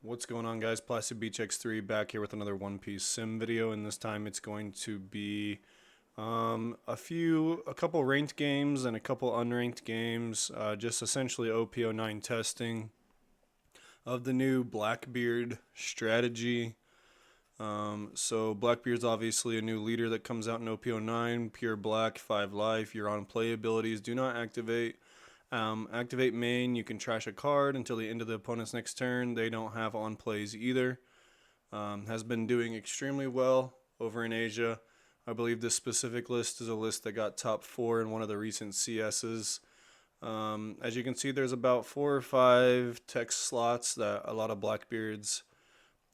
What's going on, guys? Plastic Beach X3 back here with another One Piece sim video, and this time it's going to be a couple ranked games and a couple unranked games, just essentially OP09 testing of the new BlackBeard strategy. So BlackBeard's obviously a new leader that comes out in OP09, pure black, 5 life. Your on play abilities do not activate. Activate main, you can trash a card until the end of the opponent's next turn. They don't have on plays either. Has been doing extremely well over in Asia. I believe this specific list is a list that got top 4 in one of the recent CSs. As you can see, there's about 4 or 5 text slots that a lot of Blackbeards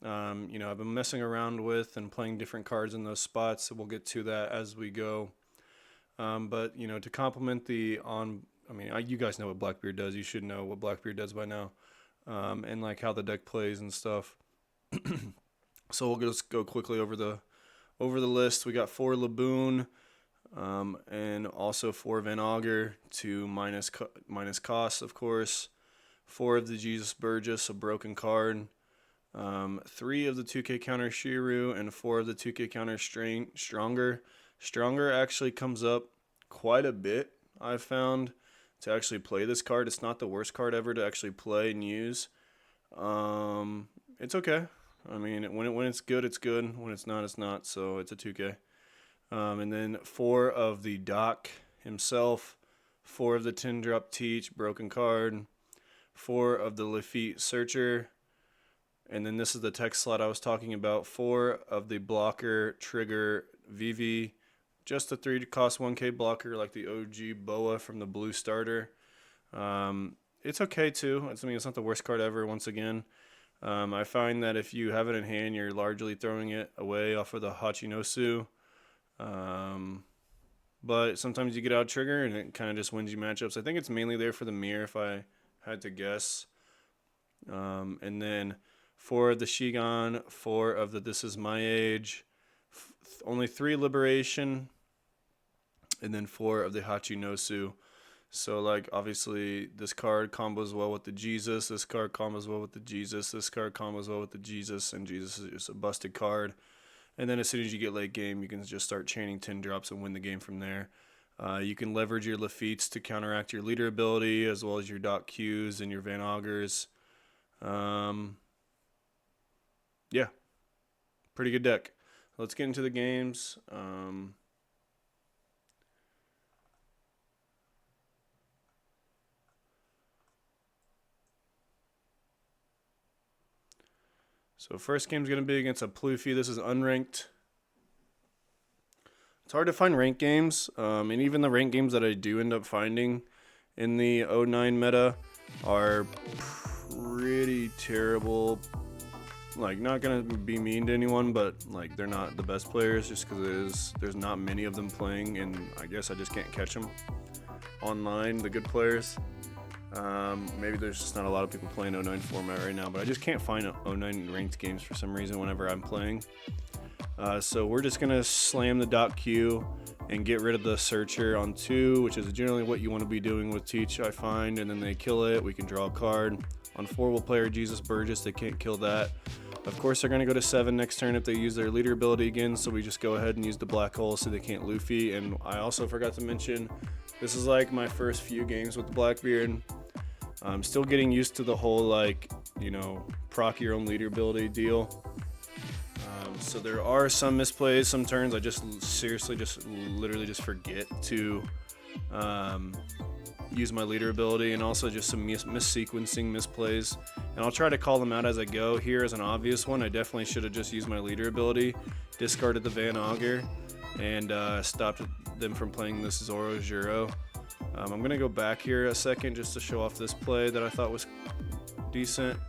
I've been messing around with and playing different cards in those spots. So we'll get to that as we go. But to complement the you guys know what BlackBeard does. You should know what BlackBeard does by now, and like how the deck plays and stuff. So we'll just go quickly over the list. We got 4 Laboon, and also 4 Van Auger to minus costs, of course. 4 of the Jesus Burgess, a broken card. 3 of the 2K counter Shiru, and 4 of the 2K counter Stronger. Stronger actually comes up quite a bit, I've found, to actually play this card. It's not the worst card ever to actually play and use. It's okay. I mean, when it's good, it's good. When it's not, it's not. So it's a 2K. And then 4 of the Doc himself. 4 of the 10-drop Teach, broken card. 4 of the Lafitte Searcher. And then this is the text slot I was talking about. 4 of the Blocker Trigger VV. Just a 3-cost 1K blocker like the OG Boa from the blue starter. It's okay too. It's not the worst card ever, once again. I find that if you have it in hand, you're largely throwing it away off of the Hachinosu. But sometimes you get out trigger and it kind of just wins you matchups. I think it's mainly there for the mirror if I had to guess. And then 4 of the Shigan, 4 of the This Is My Age. Only 3 Liberation, and then 4 of the Hachinosu. So, obviously, this card combos well with the Jesus, this card combos well with the Jesus, this card combos well with the Jesus, and Jesus is just a busted card. And then as soon as you get late game, you can just start chaining 10 drops and win the game from there. You can leverage your Lafitte's to counteract your leader ability, as well as your Doc Qs and your Van Augers. Yeah, pretty good deck. Let's get into the games. So first game's going to be against a Pluffy. This is unranked. It's hard to find ranked games, and even the ranked games that I do end up finding in the 09 meta are pretty terrible. Not gonna be mean to anyone, but they're not the best players just because there's not many of them playing, and I guess I just can't catch them online, the good players. Maybe there's just not a lot of people playing 09 format right now, but I just can't find 09 ranked games for some reason whenever I'm playing. So we're just gonna slam the Doc Q and get rid of the Searcher on 2, which is generally what you want to be doing with Teach, I find, and then they kill it. We can draw a card. On 4, we'll play our Jesus Burgess. They can't kill that. Of course, they're going to go to 7 next turn if they use their leader ability again, so we just go ahead and use the black hole so they can't Luffy. And I also forgot to mention, this is my first few games with the Blackbeard. I'm still getting used to the whole, proc your own leader ability deal. So there are some misplays, some turns I just literally just forget to use my leader ability, and also just some missequencing misplays, and I'll try to call them out as I go. Here is an obvious one. I definitely should have just used my leader ability, discarded the Van Auger, and stopped them from playing this Zoro Juro. I'm gonna go back here a second just to show off this play that I thought was decent.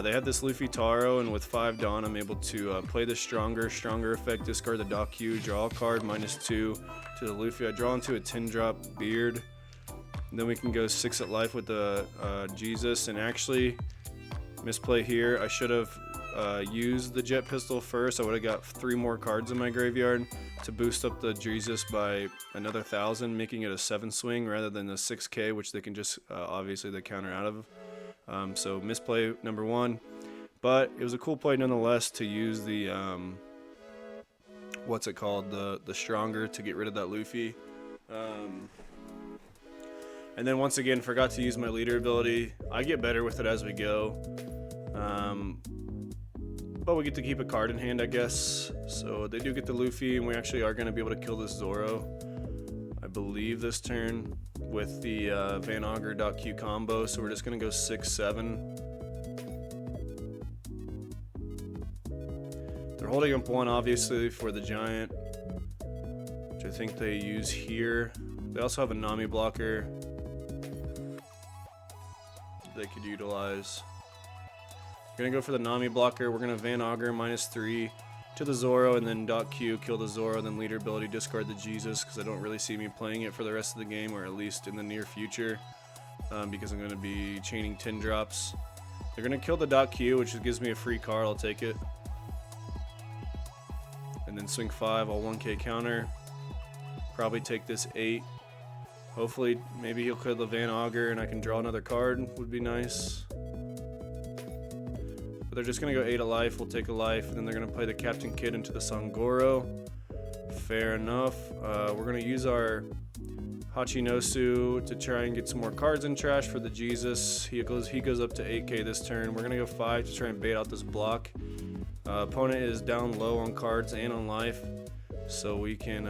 They have this Luffy Taro, and with 5 Dawn, I'm able to play the Stronger effect, discard the Doc Q, draw a card, -2 to the Luffy. I draw into a 10-drop Beard. And then we can go 6 at life with the Jesus, and actually, misplay here. I should have used the Jet Pistol first. I would have got 3 more cards in my graveyard to boost up the Jesus by another 1,000, making it a 7 swing rather than the 6K, which they can just, obviously, they counter out of. So misplay number 1. But it was a cool play nonetheless to use the what's it called, the stronger, to get rid of that Luffy. And then once again, forgot to use my leader ability. I get better with it as we go. But we get to keep a card in hand, I guess. So they do get the Luffy, and we actually are going to be able to kill this Zoro, I believe, this turn with the Van Augur.Q combo. So we're just going to go 6-7. They're holding up 1, obviously, for the Giant, which I think they use here. They also have a Nami blocker they could utilize. We're gonna go for the Nami blocker. We're gonna Van Augur -3 to the Zoro, and then .Q, kill the Zoro, then leader ability, discard the Jesus, because I don't really see me playing it for the rest of the game, or at least in the near future, because I'm gonna be chaining 10 drops. They're gonna kill the .Q, which gives me a free card. I'll take it. And then swing 5, I'll 1k counter. Probably take this 8. Hopefully, maybe he'll kill the Van Augur and I can draw another card. Would be nice. But they're just going to go 8 of life. We'll take a life. And then they're going to play the Captain Kid into the Sangoro. Fair enough. We're going to use our Hachinosu to try and get some more cards in trash for the Jesus. He goes up to 8k this turn. We're going to go 5 to try and bait out this block. Opponent is down low on cards and on life. So we can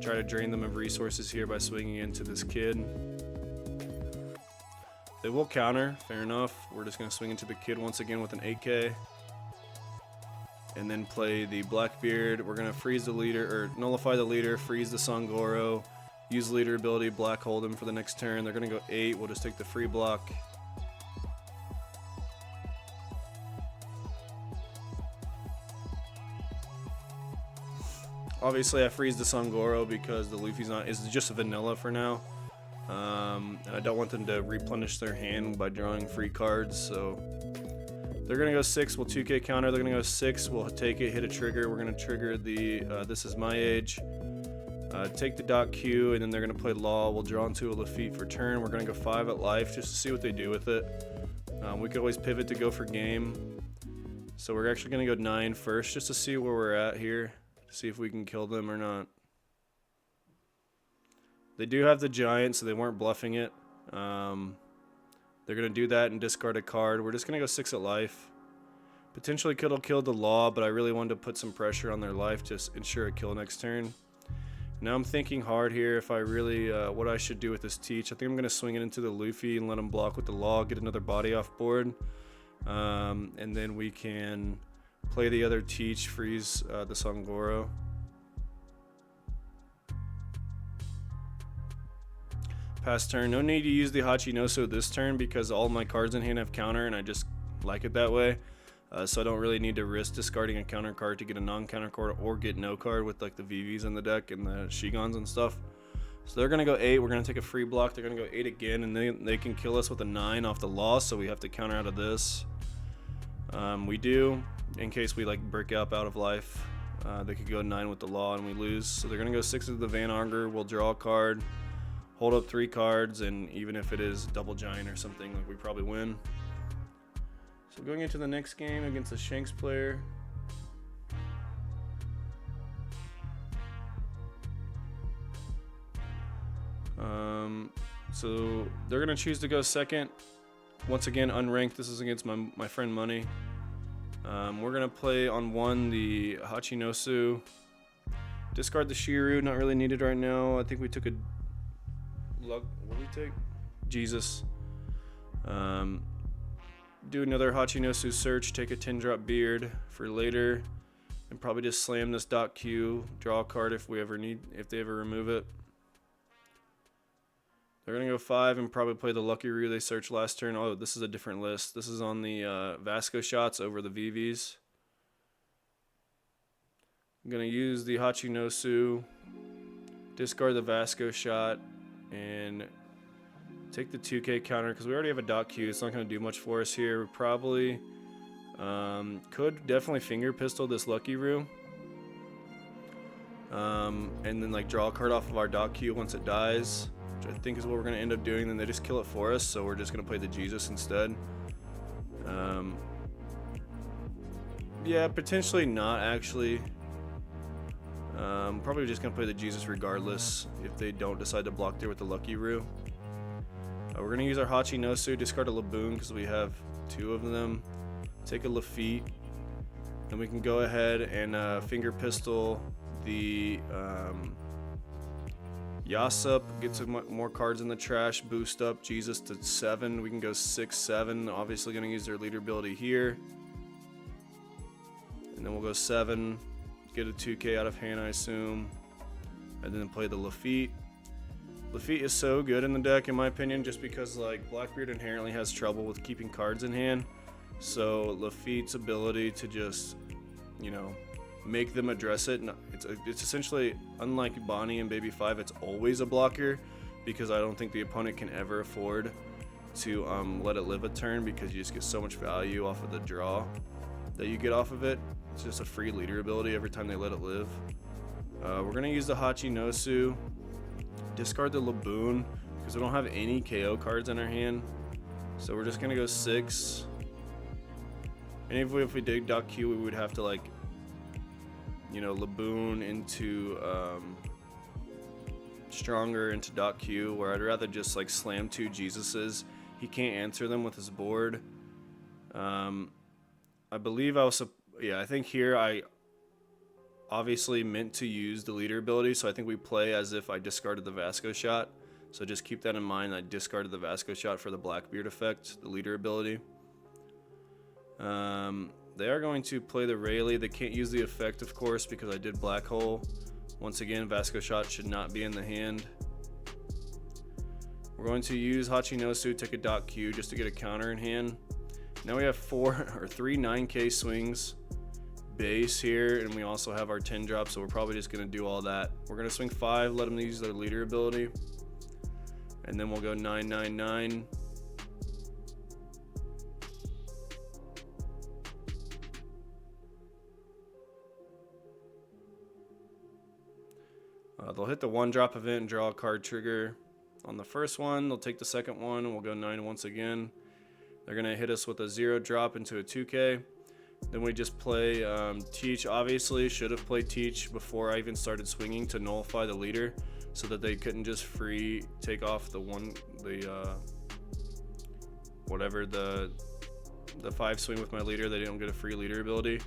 try to drain them of resources here by swinging into this kid. They will counter, fair enough. We're just going to swing into the kid once again with an 8k. And then play the Blackbeard. We're going to freeze the leader, or nullify the leader, freeze the Sangoro, use leader ability, black hold him for the next turn. They're going to go 8. We'll just take the free block. Obviously, I freeze the Sangoro because the Luffy's is just a vanilla for now. And I don't want them to replenish their hand by drawing free cards, so they're going to go 6. We'll 2k counter. They're going to go 6. We'll take it, hit a trigger. We're going to trigger the This Is My Age. Take the .Q, and then they're going to play Law. We'll draw into a Lafitte for turn. We're going to go 5 at life just to see what they do with it. We could always pivot to go for game. So we're actually going to go 9 first just to see where we're at here. See if we can kill them or not. They do have the Giant, so they weren't bluffing it. They're going to do that and discard a card. We're just going to go 6 at life. Potentially could have killed the Law, but I really wanted to put some pressure on their life to ensure a kill next turn. Now I'm thinking hard here if I really, what I should do with this Teach. I think I'm going to swing it into the Luffy and let him block with the Law, get another body off board. And then we can play the other Teach, freeze the Sangoro. Pass turn. No need to use the Hachinosu this turn because all my cards in hand have counter and I just like it that way. So I don't really need to risk discarding a counter card to get a non-counter card or get no card with like the VVs in the deck and the Shigons and stuff. So they're going to go 8. We're going to take a free block. They're going to go 8 again, and they can kill us with a 9 off the Law, so we have to counter out of this. We do, in case we like break up out of life. They could go 9 with the Law and we lose. So they're going to go 6 with the Van Augur. We'll draw a card, hold up 3 cards, and even if it is double Giant or something, like we probably win. So going into the next game against the Shanks player. So they're going to choose to go second. Once again, unranked. This is against my friend Money. We're going to play on 1 the Hachinosu. Discard the Shiru. Not really needed right now. I think we took a... What did we take? Jesus. Do another Hachinosu search. Take a 10-drop Beard for later. And probably just slam this .Q. Draw a card if they ever remove it. They're going to go 5 and probably play the Lucky Roo they searched last turn. Oh, this is a different list. This is on the Vasco shots over the VVs. I'm going to use the Hachinosu, discard the Vasco shot, and take the 2k counter because we already have a .Q. It's not going to do much for us here. We probably could definitely finger pistol this Lucky Roo. And then like draw a card off of our .Q once it dies, which I think is what we're going to end up doing. Then they just kill it for us, so we're just going to play the Jesus instead. Yeah, potentially not actually. Probably just gonna play the Jesus regardless if they don't decide to block there with the Lucky Roo. We're gonna use our Hachi Nosu, discard a Laboon because we have 2 of them. Take a Lafitte. Then we can go ahead and finger pistol the Yasup, get some more cards in the trash, boost up Jesus to 7. We can go 6, 7. Obviously going to use their leader ability here. And then we'll go 7, get a 2k out of hand, I assume. And then play the Lafitte. Lafitte is so good in the deck, in my opinion, just because like BlackBeard inherently has trouble with keeping cards in hand. So Lafitte's ability to just, you know, make them address it. It's essentially, unlike Bonney and Baby 5, it's always a blocker because I don't think the opponent can ever afford to let it live a turn because you just get so much value off of the draw that you get off of it. It's just a free leader ability every time they let it live. We're going to use the Hachi Nosu, discard the Laboon because we don't have any KO cards in our hand. So we're just going to go 6. And if we dig .Q, we would have to like, you know, Laboon into Stronger into .Q, where I'd rather just like slam 2 Jesuses. He can't answer them with his board. I believe I think here I obviously meant to use the leader ability, so I think we play as if I discarded the Vasco shot. So just keep that in mind. I discarded the Vasco shot for the BlackBeard effect, the leader ability. They are going to play the Rayleigh. They can't use the effect, of course, because I did Black Hole. Once again, Vasco shot should not be in the hand. We're going to use Hachi Nosu, take a .Q just to get a counter in hand. Now we have 3 9k swings base here, and we also have our 10 drop, so we're probably just going to do all that. We're going to swing 5, let them use their leader ability, and then we'll go 9, 9, 9. They'll hit the 1-drop event and draw a card trigger. On the first one, they'll take the second one, and we'll go 9 once again. They're going to hit us with a 0-drop into a 2k. Then we just play Teach. Obviously, should have played Teach before I even started swinging to nullify the leader, so that they couldn't just free take off the 5 swing with my leader. They didn't get a free leader ability.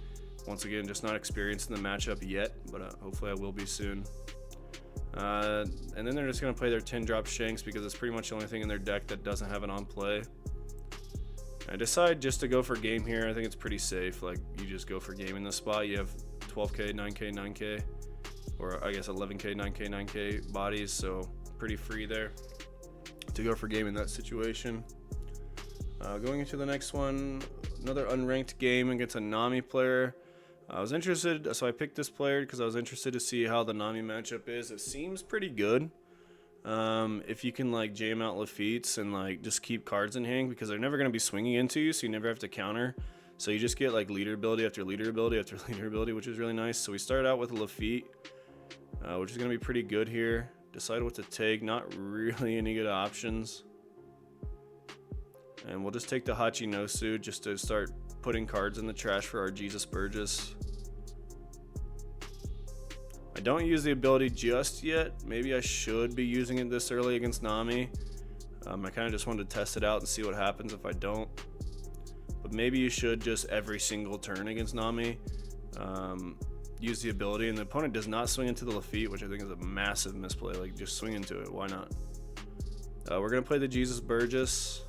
Once again, just not experienced in the matchup yet, but hopefully I will be soon. And then they're just going to play their 10-drop Shanks because it's pretty much the only thing in their deck that doesn't have it on play. I decide just to go for game here. I think it's pretty safe. Like, you just go for game in this spot. You have 12k, 9k, 9k, or I guess 11k, 9k, 9k bodies, so pretty free there to go for game in that situation. Going into the next one, another unranked game against a Nami player. I was interested, so I picked this player because I was interested to see how the Nami matchup is. It seems pretty good. If you can like jam out Lafitte's and like just keep cards in hand, because they're never going to be swinging into you, so you never have to counter. So you just get like leader ability after leader ability after leader ability, which is really nice. So we start out with Lafitte, which is going to be pretty good here. Decide what to take. Not really any good options. And we'll just take the Hachi Nosu just to start putting cards in the trash for our Jesus Burgess. I don't use the ability just yet. Maybe I should be using it this early against Nami. I kind of just wanted to test it out and see what happens if I don't. But maybe you should just every single turn against Nami use the ability. And the opponent does not swing into the Lafitte, which I think is a massive misplay. Like, just swing into it. Why not? We're going to play the Jesus Burgess.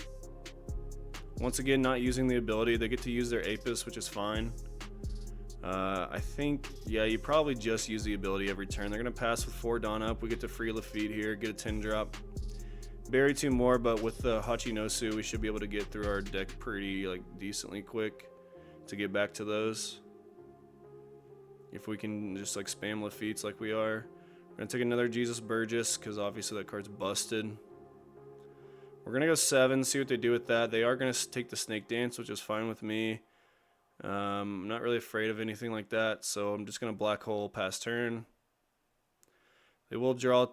Once again, not using the ability. They get to use their Apis, which is fine. I think, yeah, you probably just use the ability every turn. They're going to pass with 4 Dawn up. We get to free Lafitte here, get a 10 drop. Bury 2 more, but with the Hachi Nosu, we should be able to get through our deck pretty, like, decently quick to get back to those. If we can just, like, spam Lafitte's like we are. We're going to take another Jesus Burgess, because obviously that card's busted. We're going to go 7, see what they do with that. They are going to take the Snake Dance, which is fine with me. I'm not really afraid of anything like that, so I'm just going to Black Hole pass turn. They will draw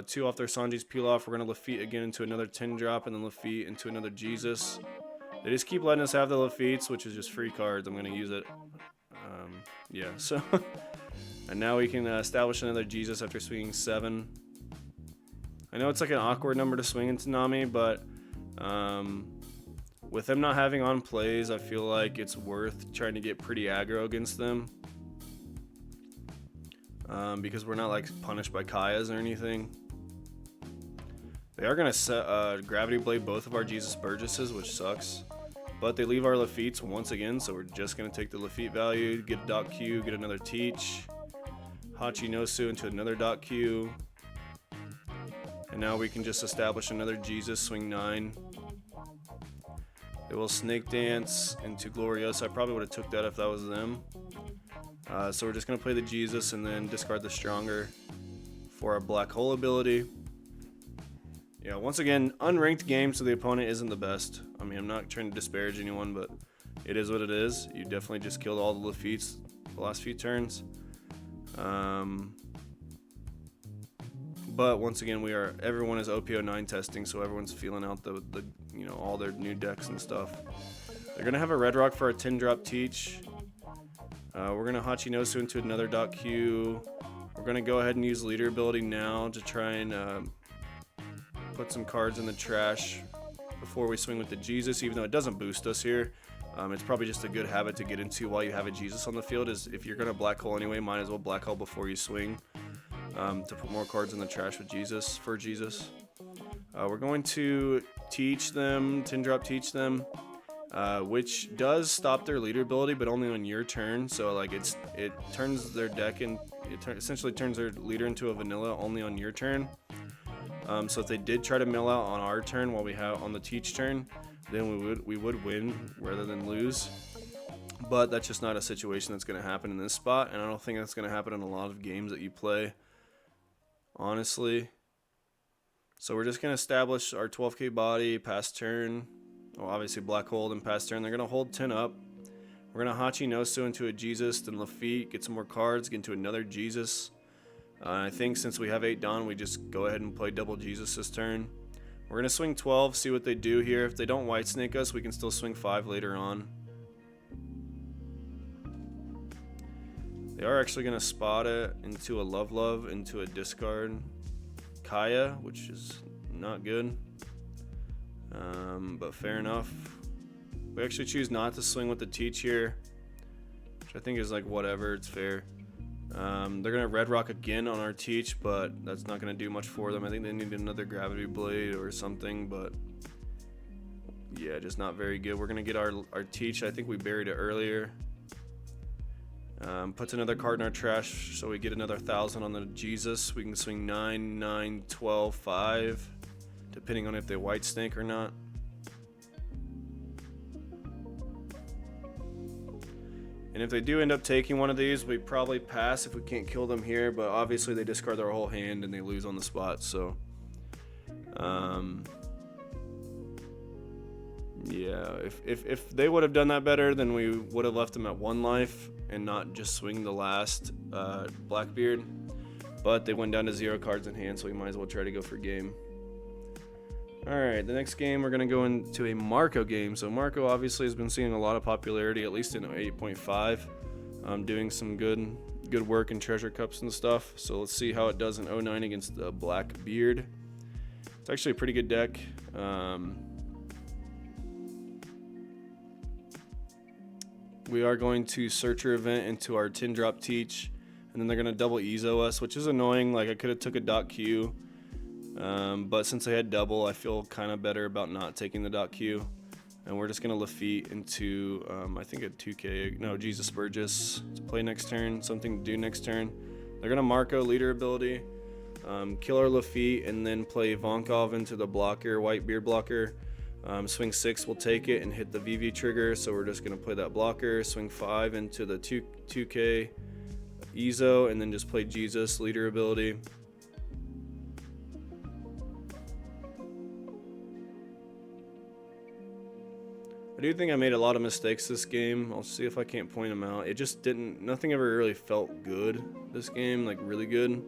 2 off their Sanji's peel off. We're going to Lafitte again into another 10 drop, and then Lafitte into another Jesus. They just keep letting us have the Lafitte's, which is just free cards. I'm going to use it. Yeah, so and now we can establish another Jesus after swinging 7. I know it's like an awkward number to swing into Nami, but with them not having on plays, I feel like it's worth trying to get pretty aggro against them. Because we're not like punished by Kaya's or anything. They are going to Gravity Blade both of our Jesus Burgesses, which sucks. But they leave our Lafitte's once again, so we're just going to take the Lafitte value, get a dot Q, get another Teach. Hachinosu into another dot Q. And now we can just establish another Jesus, swing 9. They will Snake Dance into Gloriosa. I probably would have took that if that was them. So we're just going to play the Jesus and then discard the Stronger for our Black Hole ability. Yeah, once again, unranked game, so the opponent isn't the best. I mean, I'm not trying to disparage anyone, but it is what it is. You definitely just killed all the Lafittes the last few turns. But once again, everyone is OP09 testing, so everyone's feeling out the all their new decks and stuff. They're gonna have a red rock for our 10-drop Teach. We're gonna Hachinosu into another dot Q. We're gonna go ahead and use leader ability now to try and put some cards in the trash before we swing with the Jesus, even though it doesn't boost us here. It's probably just a good habit to get into while you have a Jesus on the field, is if you're gonna black hole anyway, might as well black hole before you swing, to put more cards in the trash with Jesus, for Jesus. We're going to teach them, 10-drop Teach them, which does stop their leader ability, but only on your turn. So like it turns their deck and essentially turns their leader into a vanilla only on your turn. So if they did try to mill out on our turn while we have on the Teach turn, then we would win rather than lose. But that's just not a situation that's going to happen in this spot, and I don't think that's going to happen in a lot of games that you play, honestly. So we're just going to establish our 12k body, pass turn. Well, obviously black hole and pass turn. They're going to hold 10 up. We're going to Hachinosu into a Jesus, then Lafitte, get some more cards, get into another Jesus. I think since we have 8 Dawn, we just go ahead and play double Jesus this turn. We're going to swing 12, see what they do here. If they don't white snake us, we can still swing 5 later on. They are actually going to spot it into a Love, into a discard Kaya, which is not good. But fair enough. We actually choose not to swing with the Teach here, which I think is like whatever, it's fair. They're going to red rock again on our Teach, but that's not going to do much for them. I think they need another Gravity Blade or something, but yeah, just not very good. We're going to get our Teach. I think we buried it earlier. Puts another card in our trash, so we get another 1,000 on the Jesus. We can swing 9, 9, 12, 5, depending on if they white snake or not. And if they do end up taking one of these, we probably pass if we can't kill them here, but obviously they discard their whole hand and they lose on the spot, so yeah, if they would have done that better, then we would have left them at 1 life and not just swing the last BlackBeard. But they went down to 0 cards in hand, so we might as well try to go for game. Alright, the next game we're going to go into a Marco game. So Marco obviously has been seeing a lot of popularity, at least in 8.5. Doing some good work in Treasure Cups and stuff. So let's see how it does in 09 against the BlackBeard. It's actually a pretty good deck. We are going to Searcher event into our 10-drop Teach, and then they're going to double Ezo us, which is annoying. Like, I could have took a dot Q, but since they had double, I feel kind of better about not taking the dot Q. And we're just going to Lafitte into, I think a 2k, no, Jesus Burgess to play next turn, something to do next turn. They're going to Marco leader ability, kill our Lafitte, and then play Vonkov into the blocker, white beard blocker. Swing 6, we'll take it and hit the VV trigger, so we're just going to play that blocker. Swing 5 into the 2k Ezo, and then just play Jesus, leader ability. I do think I made a lot of mistakes this game. I'll see if I can't point them out. It just didn't, nothing ever really felt good this game, like really good.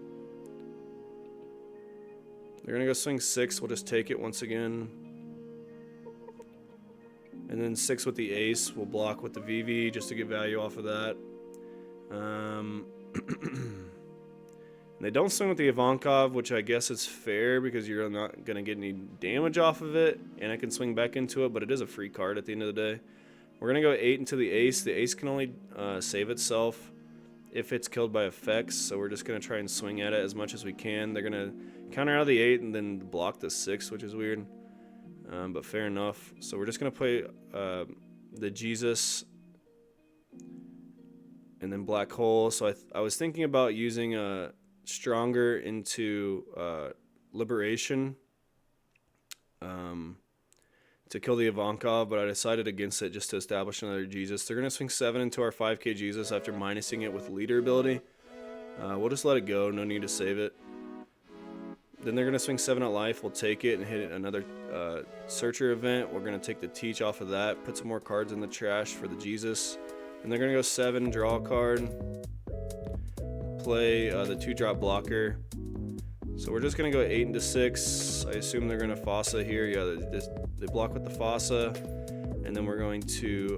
They're going to go swing 6, we'll just take it once again. And then 6 with the ace, we'll block with the VV just to get value off of that. They don't swing with the Ivankov, which I guess is fair because you're not going to get any damage off of it, and I can swing back into it, but it is a free card at the end of the day. We're going to go 8 into the Ace. The Ace can only save itself if it's killed by effects, so we're just going to try and swing at it as much as we can. They're going to counter out of the 8 and then block the 6, which is weird, but fair enough. So we're just going to play the Jesus and then Black Hole. So I was thinking about using a Stronger into Liberation to kill the Ivankov, but I decided against it just to establish another Jesus. They're going to swing 7 into our 5k Jesus after minusing it with leader ability. We'll just let it go, no need to save it. Then they're going to swing 7 at life. We'll take it and hit another Searcher event. We're going to take the Teach off of that, put some more cards in the trash for the Jesus. And they're going to go 7, draw a card, play the 2-drop blocker. So we're just going to go 8 into 6. I assume they're going to Fossa here. Yeah, they block with the Fossa. And then we're going to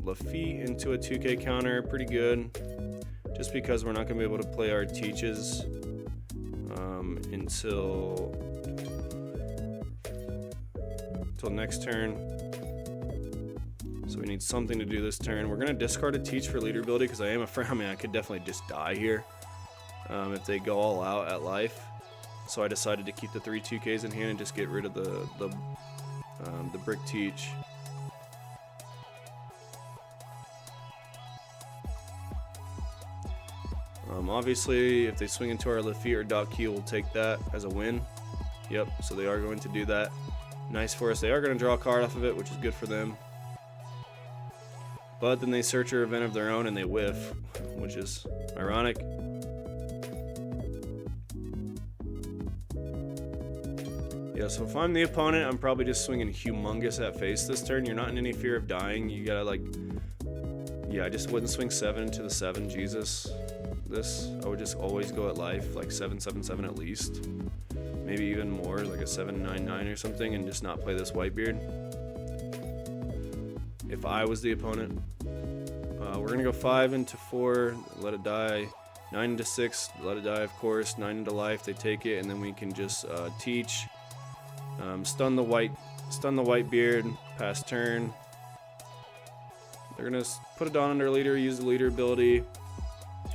Lafitte into a 2k counter. Pretty good. Just because we're not going to be able to play our Teaches until next turn. So we need something to do this turn. We're going to discard a Teach for leader ability because I am afraid, I mean, I could definitely just die here if they go all out at life. So I decided to keep the 3 2Ks in hand and just get rid of the Brick Teach. Obviously, if they swing into our Lafitte or Dot Q, we'll take that as a win. Yep, so they are going to do that. Nice for us. They are going to draw a card off of it, which is good for them. But then they search an event of their own and they whiff, which is ironic. Yeah, so if I'm the opponent, I'm probably just swinging humongous at face this turn. You're not in any fear of dying. You gotta like, yeah, I just wouldn't swing 7 to the 7, Jesus. I would just always go at life, like 7, 7, 7 at least. Maybe even more, like a 7, 9, 9 or something, and just not play this Whitebeard. If I was the opponent. We're gonna go 5 into 4, let it die. 9 into 6, let it die, of course. 9 into life, they take it, and then we can just Teach. Stun the Whitebeard, pass turn. They're gonna put it on under leader, use the leader ability.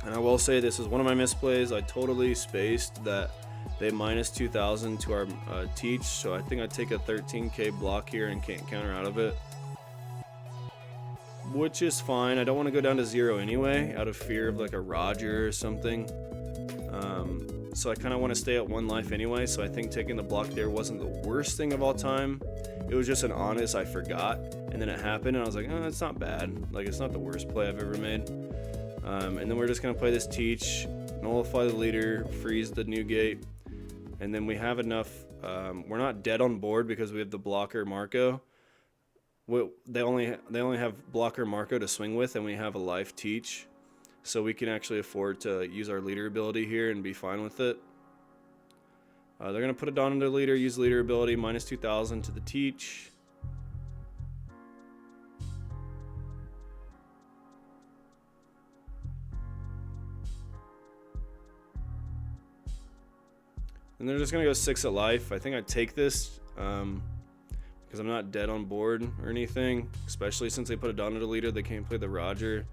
And I will say this is one of my misplays. I totally spaced that they minus 2,000 to our Teach, so I think I take a 13k block here and can't counter out of it, which is fine. I don't want to go down to 0 anyway, out of fear of like a Roger or something. So I kind of want to stay at 1 life anyway, so I think taking the block there wasn't the worst thing of all time. It was just an honest, I forgot, and then it happened, and I was like, oh, it's not bad. Like, it's not the worst play I've ever made. And then we're just going to play this Teach, nullify the leader, freeze the new gate, and then we have enough. We're not dead on board because we have the blocker Marco. They only have blocker Marco to swing with, and we have a life Teach. So we can actually afford to use our leader ability here and be fine with it. They're going to put it on into leader, use leader ability, minus 2,000 to the Teach. And they're just going to go 6 at life. I think I take this because I'm not dead on board or anything, especially since they put a Don into leader. They can't play the Roger.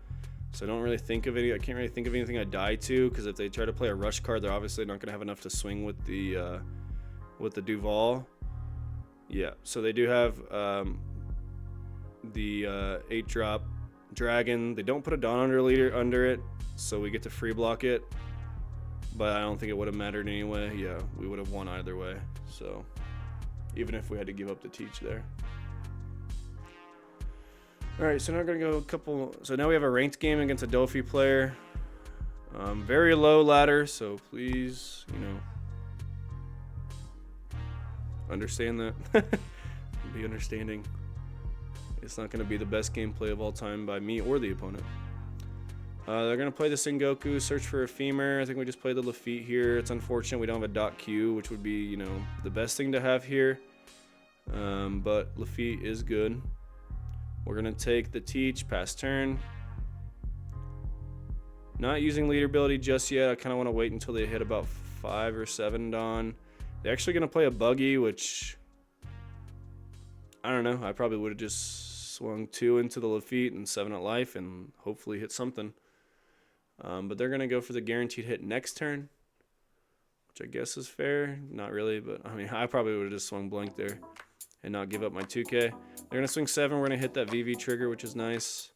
So I can't really think of anything I die to, because if they try to play a rush card, they're obviously not going to have enough to swing with the Duval. Yeah, so they do have the 8-drop Dragon. They don't put a Dawn under it, so we get to free block it. But I don't think it would have mattered anyway. Yeah, we would have won either way. So even if we had to give up the Teach there. Alright, so now we're going to go a couple. So now we have a ranked game against a Doffy player. Very low ladder, so please, understand that. Be understanding. It's not going to be the best gameplay of all time by me or the opponent. They're going to play the Sengoku, search for a femur. I think we just play the Lafitte here. It's unfortunate we don't have a Dot Q, which would be, the best thing to have here. But Lafitte is good. We're going to take the Teach, pass turn. Not using leader ability just yet. I kind of want to wait until they hit about 5 or 7 Dawn. They're actually going to play a buggy, which I don't know. I probably would have just swung 2 into the Lafitte and 7 at life and hopefully hit something. But they're going to go for the guaranteed hit next turn, which I guess is fair. Not really, but I mean, I probably would have just swung blank there and not give up my 2K. They're going to swing 7. We're going to hit that VV trigger, which is nice.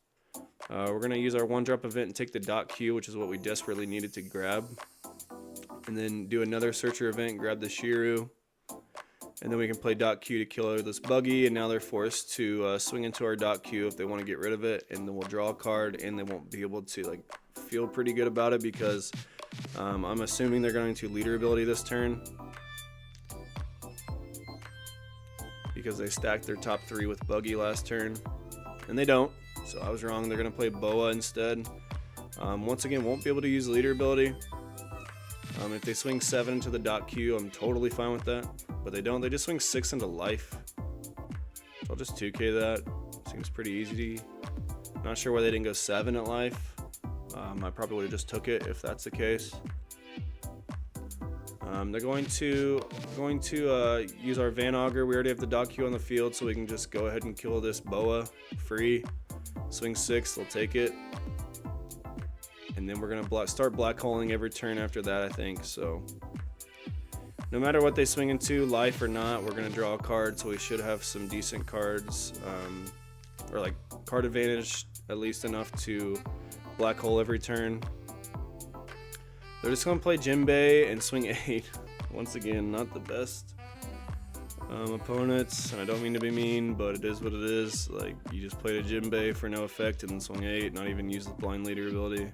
We're going to use our 1-drop event and take the dot Q, which is what we desperately needed to grab. And then do another searcher event, grab the Shiru. And then we can play dot Q to kill this buggy. And now they're forced to swing into our dot Q if they want to get rid of it. And then we'll draw a card, and they won't be able to like feel pretty good about it because I'm assuming they're going to leader ability this turn. Because they stacked their top 3 with buggy last turn. And they don't. So I was wrong. They're going to play Boa instead. Once again, won't be able to use leader ability. If they swing 7 into the dot Q, I'm totally fine with that. But they don't. They just swing 6 into life. So I'll just 2K that. Seems pretty easy. Not sure why they didn't go 7 at life. I probably would have just took it if that's the case. They're going to use our Van Augur. We already have the dot Q on the field, so we can just go ahead and kill this Boa free. Swing 6, they'll take it. And then we're going to start black holing every turn after that, I think. So no matter what they swing into, life or not, we're going to draw a card. So we should have some decent cards, or like card advantage, at least enough to black hole every turn. They're just going to play Jinbei and swing 8. Once again, not the best opponents, and I don't mean to be mean, but it is what it is. Like, you just played a Jinbei for no effect and then swung 8, not even use the blind leader ability.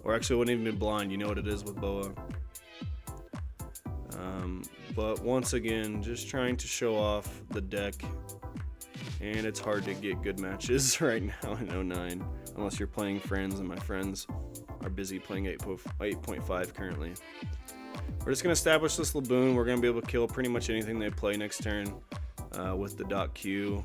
Or actually, it wouldn't even be blind. You know what it is with Boa. But once again, just trying to show off the deck, and it's hard to get good matches right now in 09, unless you're playing friends, and my friends are busy playing 8.5 currently. We're just going to establish this Laboon. We're going to be able to kill pretty much anything they play next turn with the dot Q.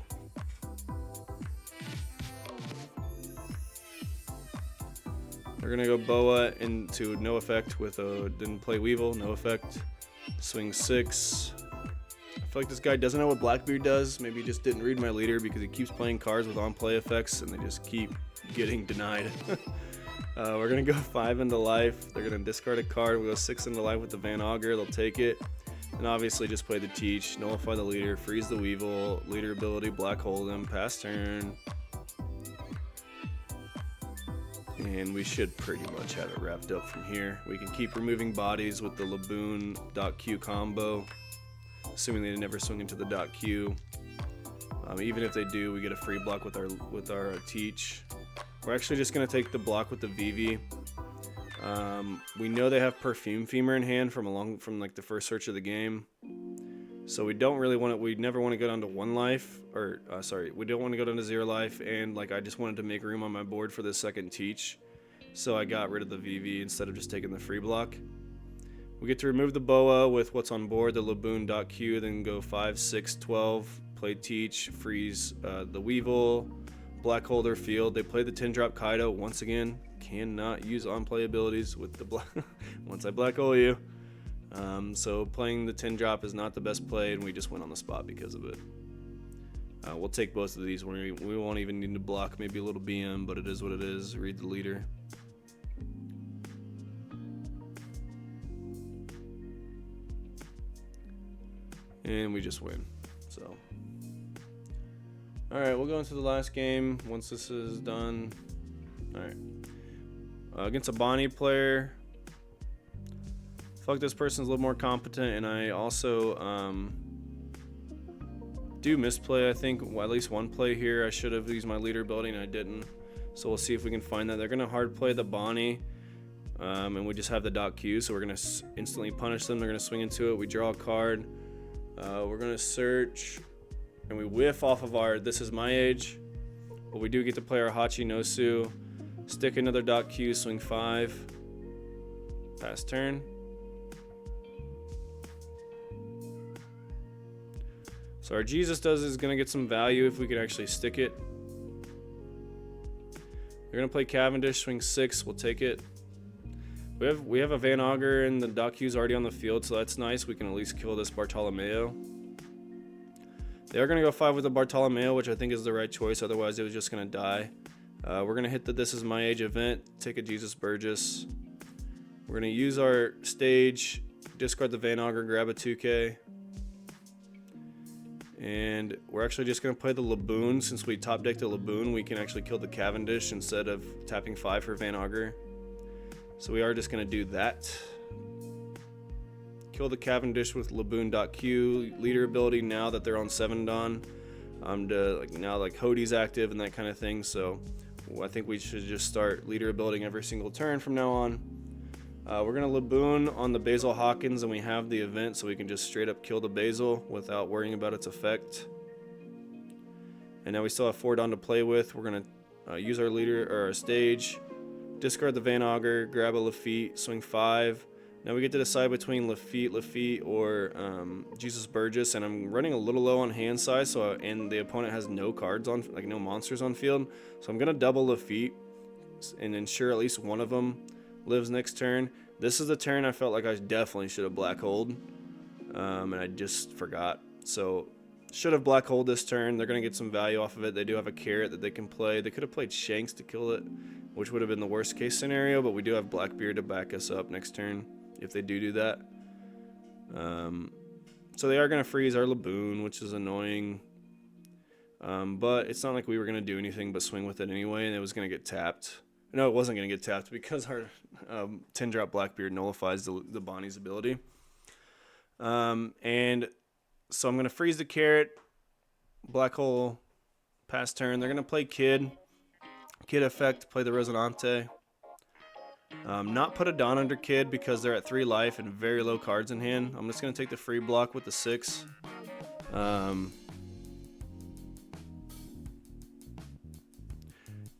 We're going to go Boa into no effect with a didn't play Weevil, no effect. Swing 6. I feel like this guy doesn't know what BlackBeard does. Maybe he just didn't read my leader because he keeps playing cards with on-play effects and they just keep getting denied. We're going to go 5 into life. They're going to discard a card. We go 6 into life with the Van Augur. They'll take it. And obviously just play the Teach, nullify the leader, freeze the Weevil, leader ability, black hole them, pass turn. And we should pretty much have it wrapped up from here. We can keep removing bodies with the Laboon dot Q combo, assuming they never swing into the dot Q. Even if they do, we get a free block with our Teach. We're actually just going to take the block with the VV. We know they have Perfume Femur in hand from like the first search of the game. So we don't really want to, we never want to go down to 1 life, or we don't want to go down to 0 life, and like I just wanted to make room on my board for the second Teach. So I got rid of the VV instead of just taking the free block. We get to remove the Boa with what's on board, the Laboon dot Q, then go 5, 6, 12, play Teach, freeze the Weevil, black hole their field. They play the 10-drop Kaido. Once again, cannot use on-play abilities with the once I black hole you. So playing the 10-drop is not the best play, and we just went on the spot because of it. We'll take both of these. We won't even need to block, maybe a little BM, but it is what it is. Read the leader. And we just win. So, all right, we'll go into the last game once this is done. All right, against a Bonney player. I feel like this person's a little more competent, and I also do misplay. I think at least one play here. I should have used my leader ability, and I didn't. So we'll see if we can find that. They're gonna hard play the Bonney, and we just have the dot Q, so we're gonna instantly punish them. They're gonna swing into it. We draw a card. We're gonna search, and we whiff off of our This Is My Age, but we do get to play our Hachi Nosu, stick another dot Q, swing 5, pass turn. So our Jesus Does is gonna get some value if we could actually stick it. They're gonna play Cavendish, swing 6. We'll take it. We have a Van Auger and the Docu's already on the field, so that's nice. We can at least kill this Bartolomeo. They are gonna go 5 with the Bartolomeo, which I think is the right choice. Otherwise, it was just gonna die. We're gonna hit the This Is My Age event. Take a Jesus Burgess. We're gonna use our stage. Discard the Van Auger. Grab a 2K. And we're actually just going to play the Laboon. Since we top decked the Laboon, we can actually kill the Cavendish instead of tapping 5 for Van Auger. So we are just going to do that. Kill the Cavendish with Laboon.Q. Leader ability now that they're on 7 Dawn. Now like Hodie's active and that kind of thing. So I think we should just start leader abilitying every single turn from now on. We're going to Laboon on the Basil Hawkins, and we have the event, so we can just straight up kill the Basil without worrying about its effect. And now we still have 4 Dawn to play with. We're going to use our leader or our stage, discard the Van Auger, grab a Lafitte, swing 5. Now we get to decide between Lafitte, or Jesus Burgess, and I'm running a little low on hand size, and the opponent has no cards on, like no monsters on field. So I'm going to double Lafitte and ensure at least one of them lives next turn. This is the turn I felt like I definitely should have black holed, and I just forgot. So should have black holed this turn. They're gonna get some value off of it. They do have a carrot that they can play. They could have played Shanks to kill it, which would have been the worst case scenario, but we do have BlackBeard to back us up next turn if they do that. So they are gonna freeze our Laboon, which is annoying, but it's not like we were gonna do anything but swing with it anyway, and it was gonna get tapped. No, it wasn't going to get tapped because our 10-drop BlackBeard nullifies the Bonney's ability. And so I'm going to freeze the carrot, black hole, pass turn. They're going to play Kid effect, play the Resonante. Not put a Dawn under Kid because they're at 3 life and very low cards in hand. I'm just going to take the free block with the 6.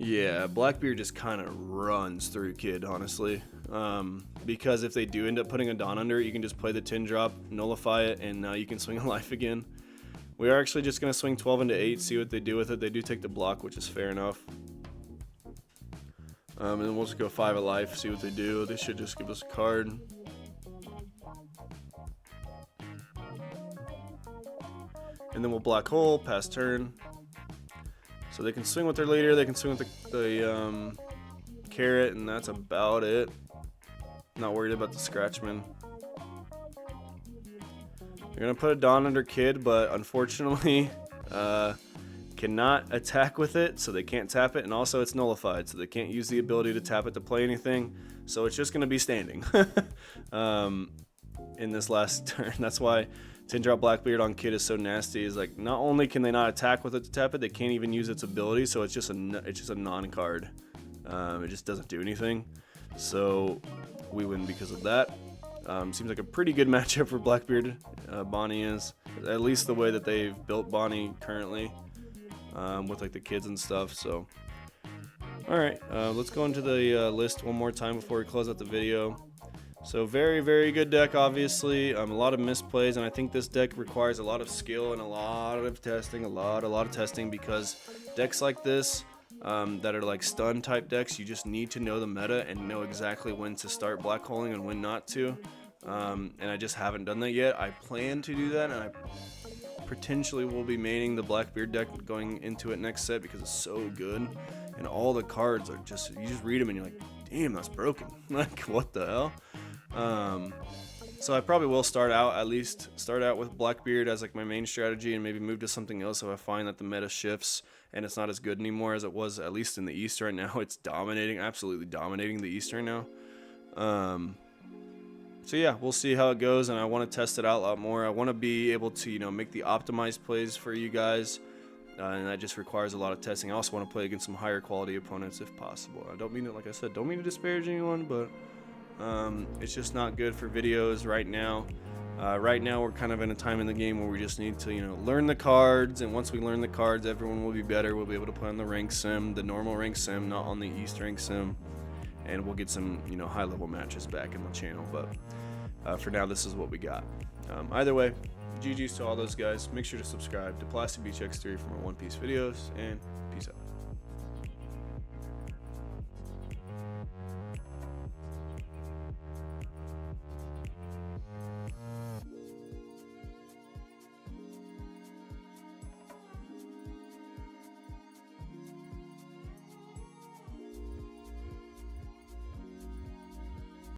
Yeah, BlackBeard just kind of runs through Kid, honestly. Because if they do end up putting a Dawn under it, you can just play the 10-drop, nullify it, and now you can swing a life again. We are actually just going to swing 12 into 8, see what they do with it. They do take the block, which is fair enough. And then we'll just go 5 of life, see what they do. They should just give us a card. And then we'll black hole, pass turn. So they can swing with their leader, they can swing with the carrot, and that's about it. Not worried about the Scratchman. You're going to put a Dawn under Kid, but unfortunately cannot attack with it, so they can't tap it, and also it's nullified, so they can't use the ability to tap it to play anything. So it's just going to be standing in this last turn. That's why 10-drop BlackBeard on Kid is so nasty. Is like not only can they not attack with it to tap it, they can't even use its ability. So it's just a non-card. It just doesn't do anything. So we win because of that. Seems like a pretty good matchup for BlackBeard. Bonney is, at least the way that they've built Bonney currently, with like the kids and stuff. So all right, let's go into the list one more time before we close out the video. So very, very good deck, obviously. A lot of misplays, and I think this deck requires a lot of skill and a lot of testing, a lot of testing, because decks like this that are like stun type decks, you just need to know the meta and know exactly when to start black holing and when not to. And I just haven't done that yet. I plan to do that, and I potentially will be maining the BlackBeard deck going into it next set because it's so good, and all the cards are just, you just read them and you're like, damn, that's broken. Like, what the hell? So I probably will start out with BlackBeard as like my main strategy, and maybe move to something else if I find that the meta shifts and it's not as good anymore as it was, at least in the East right now. It's dominating, absolutely dominating the East right now. So yeah, we'll see how it goes, and I want to test it out a lot more. I want to be able to, you know, make the optimized plays for you guys, and that just requires a lot of testing. I also want to play against some higher quality opponents if possible. I don't mean to, like I said, don't mean to disparage anyone, but it's just not good for videos right now. Right now we're kind of in a time in the game where we just need to, you know, learn the cards, and once we learn the cards, everyone will be better. We'll be able to play on the rank sim, the normal rank sim, not on the East rank sim, and we'll get some, you know, high level matches back in the channel. But for now, this is what we got. Either way, GG's to all those guys. Make sure to subscribe to Plastic Beach X3 for more One Piece videos, and